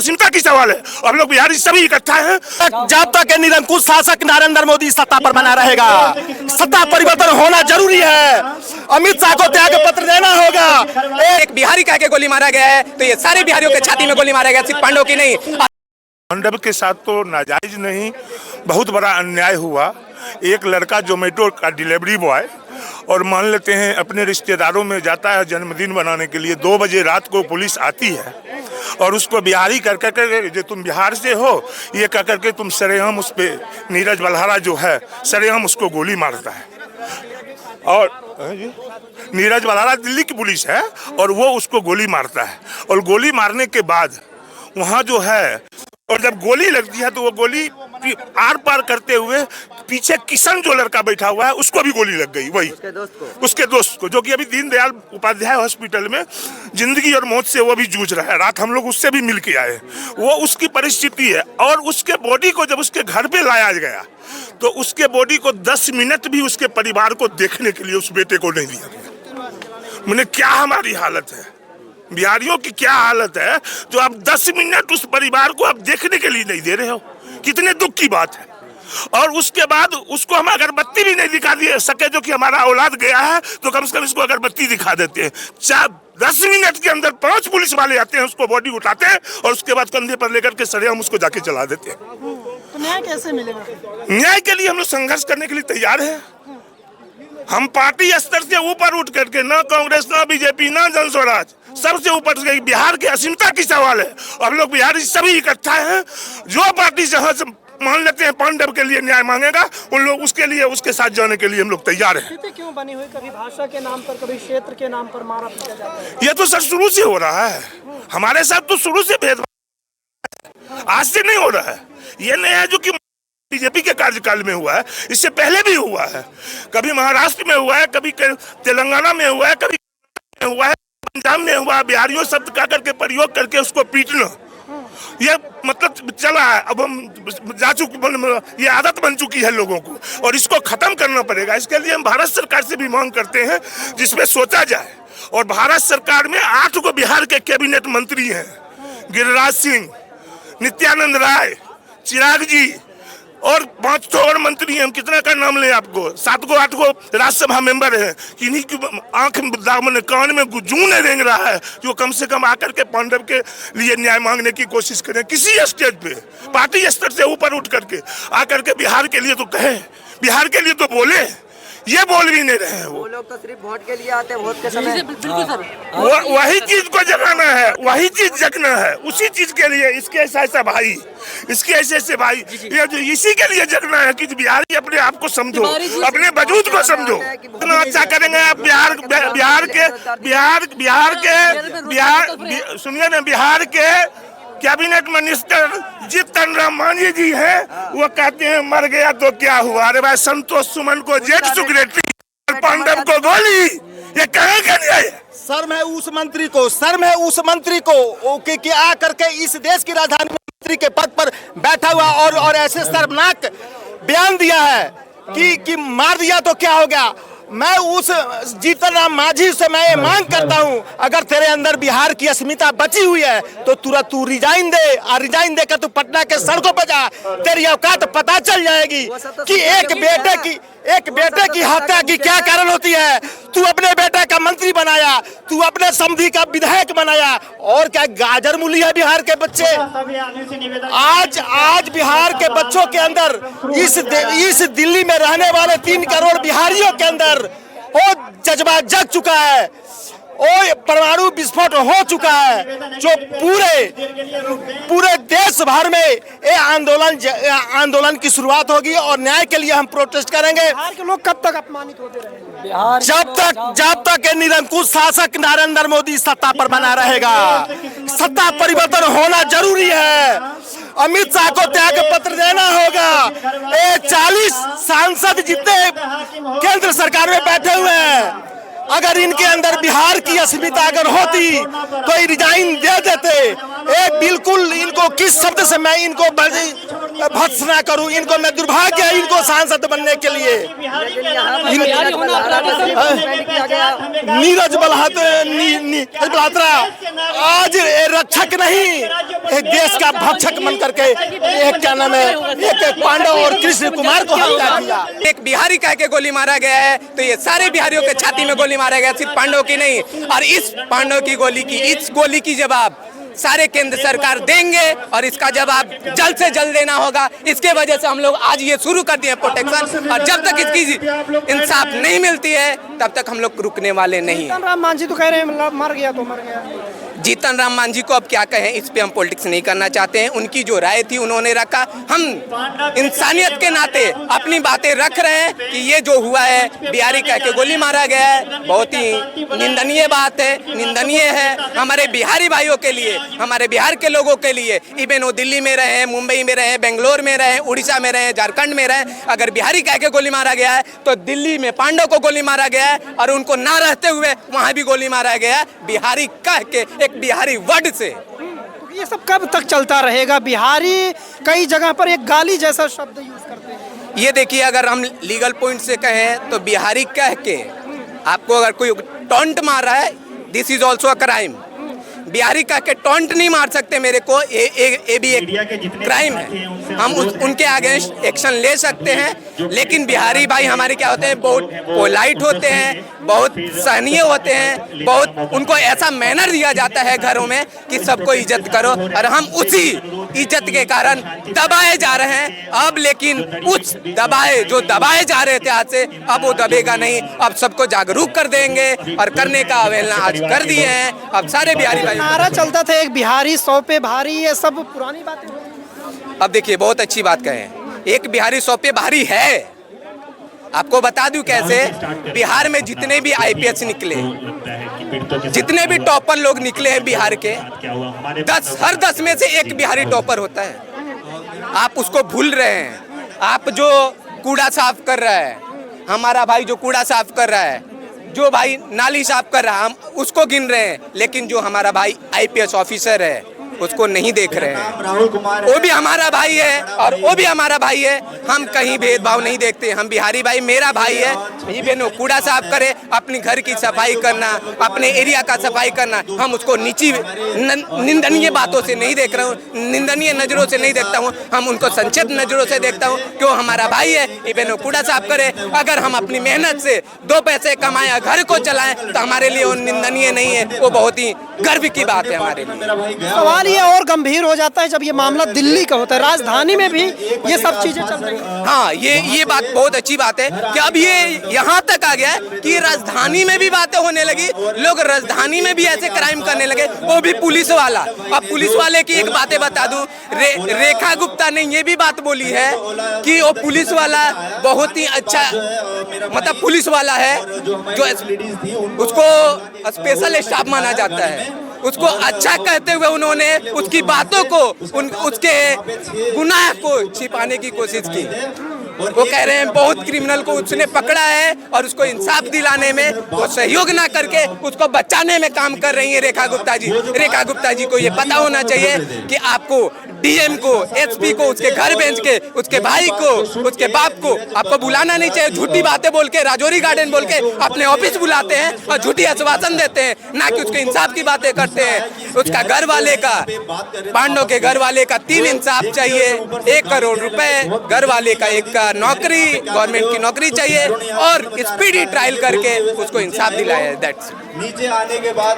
अस्मिता की सवाल है। हम लोग बिहारी सभी इकट्ठा हैं। जब तक निरंकुश शासक नरेंद्र मोदी सत्ता पर बना रहेगा, सत्ता परिवर्तन होना जरूरी है। अमित शाह को त्याग पत्र देना होगा। एक बिहारी कह के गोली मारा गया है तो ये सारे बिहारियों के छाती में गोली मारा गया, सिर्फ पांडव की नहीं। पांडव के साथ तो नाजायज नहीं, बहुत बड़ा अन्याय हुआ। एक लड़का जोमेटो का डिलीवरी बॉय और मान लेते हैं अपने रिश्तेदारों में जाता है जन्मदिन मनाने के लिए, 2 बजे रात को पुलिस आती है और उसको बिहारी कर कर जो तुम बिहार से हो ये कह करके तुम सरेआम उस पे नीरज बल्हारा जो है सरेआम उसको गोली मारता है। और नीरज बल्हारा दिल्ली की पुलिस है और वो उसको गोली मारता है। और गोली मारने के बाद वहाँ जो है, और जब गोली लगती है तो वो गोली आर पार करते हुए पीछे किशन जो लड़का बैठा हुआ है उसको भी गोली लग गई, वही उसके दोस्त को, जो कि अभी दीनदयाल उपाध्याय हॉस्पिटल में जिंदगी और मौत से वो भी जूझ रहा है। रात हम लोग उससे भी मिल के आए। वो उसकी परिस्थिति है। और उसके बॉडी को जब उसके घर पे लाया गया तो उसके बॉडी को 10 मिनट भी उसके परिवार को देखने के लिए उस बेटे को नहीं दिया गया। मैंने क्या हमारी हालत है, बिहारियों की क्या हालत है जो आप 10 मिनट उस परिवार को आप देखने के लिए नहीं दे रहे हो। कितने दुख की बात है। और उसके बाद उसको हम अगरबत्ती भी नहीं दिखा दे सके, जो कि हमारा औलाद गया है तो कम से कम इसको अगरबत्ती दिखा देते हैं। 10 मिनट के अंदर 5 पुलिस वाले आते हैं, उसको बॉडी उठाते हैं और उसके बाद कंधे पर लेकर के सरेआम उसको जाके चला देते हैं। तो न्याय कैसे मिलेगा? न्याय के लिए हम लोग संघर्ष करने के लिए तैयार है। हम पार्टी स्तर से ऊपर उठ करके, ना कांग्रेस, ना बीजेपी, ना जन स्वराज, सबसे ऊपर से बिहार के अस्मिता की सवाल है। हम लोग बिहारी सभी इकट्ठा हैं। जो पार्टी से मान लेते हैं पांडव के लिए न्याय मांगेगा, उन लोग उसके लिए उसके साथ जाने के लिए हम लोग तैयार हैं। स्थिति क्यों बनी हुई, कभी भाषा के नाम पर, कभी क्षेत्र के नाम पर मारा पीटा जाता है? ये तो सर शुरू से हो रहा है। हमारे साथ तो शुरू से भेदभाव, आज से नहीं हो रहा है। ये नहीं है जो कि बीजेपी के कार्यकाल में हुआ है, इससे पहले भी हुआ है। कभी महाराष्ट्र में हुआ है, कभी तेलंगाना में हुआ है, कभी में हुआ है, पंजाब में हुआ। बिहारियों शब्द का करके प्रयोग करके उसको पीटना, ये मतलब चला है। अब हम जा चुकी, ये आदत बन चुकी है लोगों को और इसको खत्म करना पड़ेगा। इसके लिए हम भारत सरकार से भी मांग करते हैं जिसमें सोचा जाए। और भारत सरकार में 8 को बिहार के कैबिनेट मंत्री हैं, गिरिराज सिंह, नित्यानंद राय, चिराग जी और 5 तो और मंत्री हैं। हम कितना का नाम लें आपको? 7 को 8 को राज्यसभा मेंबर हैं। किन्हीं की आंख में कान में जूं रेंग रहा है जो कम से कम आकर के पांडव के लिए न्याय मांगने की कोशिश करें। किसी स्टेज पे पार्टी स्तर से ऊपर उठ करके आकर के बिहार के लिए तो कहें, बिहार के लिए तो बोले। ये बोल भी नहीं रहे हैं। वो लोग तो सिर्फ वोट के लिए आते हैं, वोट के समय। बिल्कुल सर, वही चीज को जगाना है, वही चीज जगना है। उसी चीज के लिए इसके ऐसा भाई, इसके ऐसे भाई, ये जो इसी के लिए जगना है कि बिहारी अपने आप को समझो, अपने वजूद को समझो। इतना अच्छा करेंगे आप सुनिए ना, बिहार के कैबिनेट मिनिस्टर जीतन राम मांझी जी हैं, वो कहते हैं मर गया तो क्या हुआ। अरे भाई, संतोष सुमन को जेठ सेक्रेटरी, पांडव को गोली, ये कहेगा नहीं। शर्म है उस मंत्री को कि आ करके इस देश की राजधानी मंत्री के पद पर बैठा हुआ और ऐसे शर्मनाक बयान दिया है कि मार दिया तो क्या हो गया। मैं उस जीतन राम मांझी से मैं ये मांग करता हूं, अगर तेरे अंदर बिहार की अस्मिता बची हुई है तो तुरंत तू रिजाइन दे, और रिजाइन देकर तू पटना के सड़कों पर जा। तेरी औकात पता चल जाएगी कि एक बेटे की हत्या की क्या कारण होती है। तू अपने बेटे का मंत्री बनाया, तू अपने समधी का विधायक बनाया, और क्या गाजर मूली है बिहार के बच्चे। आज बिहार के बच्चों के अंदर, इस दिल्ली में रहने वाले 3 करोड़ बिहारियों के अंदर वो जज्बा जग चुका है, वो परमाणु विस्फोट हो चुका है, जो पूरे देश भर में ये आंदोलन की शुरुआत होगी और न्याय के लिए हम प्रोटेस्ट करेंगे। बिहार के लोग कब तक अपमानित होते रहेंगे? जब तक निरंकुश शासक नरेंद्र मोदी सत्ता पर बना रहेगा, सत्ता परिवर्तन होना जरूरी है। अमित शाह को त्याग पत्र देना होगा। ये 40 सांसद जितने केंद्र सरकार में बैठे हुए हैं, अगर इनके अंदर बिहार की अस्मिता अगर होती तो ये रिजाइन दे देते। बिल्कुल इनको किस शब्द से मैं इनको भत्स ना करूं, इनको मैं दुर्भाग्य है इनको सांसद बनने के लिए। नीरज बलहोत्रा आज रक्षक नहीं, एक देश का भक्षक बन करके एक क्या नाम है, एक पांडव और कृष्ण कुमार को हत्या किया। एक बिहारी कह के गोली मारा गया है तो ये सारे बिहारियों के छाती में गोली मारा गया, सिर्फ पांडव की नहीं। और इस पांडव की गोली की, इस गोली की जवाब सारे केंद्र सरकार देंगे और इसका जवाब जल्द से जल्द देना होगा। इसके वजह से हम लोग आज ये शुरू कर दिए प्रोटेक्शन, और जब तक इसकी इंसाफ नहीं मिलती है तब तक हम लोग रुकने वाले नहीं हैं। जीतन राम मांझी तो कह रहे हैं मर गया तो मर गया। जीतन राम मांझी को अब क्या कहें, इस पे हम पॉलिटिक्स नहीं करना चाहते हैं। उनकी जो राय थी उन्होंने रखा, हम इंसानियत के नाते अपनी बातें रख रहे हैं कि ये जो हुआ है बिहारी कह के गोली मारा गया है, बहुत ही निंदनीय बात है, निंदनीय है हमारे बिहारी भाइयों के लिए, हमारे बिहार के लोगों के लिए। इवन वो दिल्ली में रहे, मुंबई में रहे, बेंगलोर में रहे, उड़ीसा में रहे, झारखंड में रहे, अगर बिहारी कह के गोली मारा गया है तो दिल्ली में पांडव को गोली मारा गया है और उनको ना रहते हुए वहां भी गोली मारा गया है बिहारी कह के, बिहारी वर्ड से। ये सब कब तक चलता रहेगा? बिहारी कई जगह पर एक गाली जैसा शब्द यूज करते हैं। ये देखिए, अगर हम लीगल पॉइंट से कहें तो बिहारी कह के आपको अगर कोई टॉन्ट मार रहा है, this is also a crime. Bihari कह के टॉन्ट नहीं मार सकते मेरे को, ये भी एक क्राइम है। हम उनके अगेंस्ट एक्शन ले सकते हैं, लेकिन बिहारी भाई हमारे क्या होते हैं, बहुत पोलाइट होते हैं, बहुत सहनीय होते हैं, बहुत उनको ऐसा मैनर दिया जाता है घरों में कि सबको इज्जत करो, और हम उसी इज्जत के कारण दबाए जा रहे हैं अब। लेकिन उस जो दबाए जा रहे थे आज से, अब वो दबेगा नहीं। अब सबको जागरूक कर देंगे और करने का अवहेलना आज कर दिए हैं। अब सारे बिहारी भाई, नारा चलता था एक बिहारी 100 पे भारी, ये सब पुरानी बातें। अब देखिए, बहुत अच्छी बात कहें, एक बिहारी 100 पे भारी है। आपको बता दूं कैसे, बिहार में जितने भी आईपीएस निकले, जितने भी टॉपर लोग निकले हैं बिहार के, हर 10 में से एक बिहारी टॉपर होता है। आप उसको भूल रहे हैं। आप जो कूड़ा साफ कर रहा है, हमारा भाई जो कूड़ा साफ कर रहा है, जो भाई नाली साफ कर रहा है, हम उसको गिन रहे हैं, लेकिन जो हमारा भाई आईपीएस ऑफिसर है उसको नहीं देख रहे हैं। वो भी हमारा भाई है और वो भी हमारा भाई है, हम कहीं भेदभाव नहीं देखते। हम बिहारी भाई, मेरा भाई है, भाई बहनों, कूड़ा साफ करे, अपने घर की सफाई करना, अपने एरिया का सफाई करना, हम उसको नीची निंदनीय बातों से नहीं देख रहा हूँ, निंदनीय नजरों से नहीं देखता हूँ, हम उनको संक्षिप्त नजरों से देखता हूँ। क्यों, हमारा भाई है, ये बहनों कूड़ा साफ करे। अगर हम अपनी मेहनत से 2 पैसे कमाएं, घर को चलाएं, तो हमारे लिए वो निंदनीय नहीं है, वो बहुत ही गर्व की बात है हमारे लिए। सवाल ये और गंभीर हो जाता है जब ये मामला दिल्ली का होता है, राजधानी में भी ये सब चीजें चल रही हैं। हाँ, ये बात बहुत अच्छी बात है कि अब ये यहाँ तक आ गया है कि राजधानी में भी बातें होने लगी, लोग राजधानी में भी ऐसे क्राइम करने लगे, वो भी पुलिस वाला। अब पुलिस वाले की एक बातें बता दूं, रेखा गुप्ता ने ये भी बात बोली है कि वो पुलिस वाला बहुत ही अच्छा, मतलब पुलिस वाला है जो उसको स्पेशल स्टाफ माना जाता है, उसको अच्छा कहते हुए उन्होंने उसकी बातों को, उसके गुनाह को छिपाने की कोशिश की। वो कह रहे हैं बहुत क्रिमिनल को उसने पकड़ा है और उसको इंसाफ दिलाने में वो सहयोग ना करके उसको बचाने में काम कर रही है रेखा गुप्ता जी। रेखा गुप्ता जी को ये पता होना चाहिए कि आपको डीएम को, एसपी को, उसके घर बेंच के, उसके भाई को, उसके बाप को आपको बुलाना नहीं चाहिए। झूठी बातें बोल के, राजौरी गार्डन बोल के अपने ऑफिस बुलाते हैं और झूठी आश्वासन देते हैं, ना कि उसके इंसाफ की बातें करते हैं। उसका घर वाले का, पांडव के घर वाले का 3 इंसाफ चाहिए, 1 करोड़ रुपए, घर वाले का 1 का नौकरी, गवर्नमेंट की नौकरी चाहिए और स्पीडी ट्रायल करके उसको इंसाफ दिलाया। दैट्स नीचे आने के बाद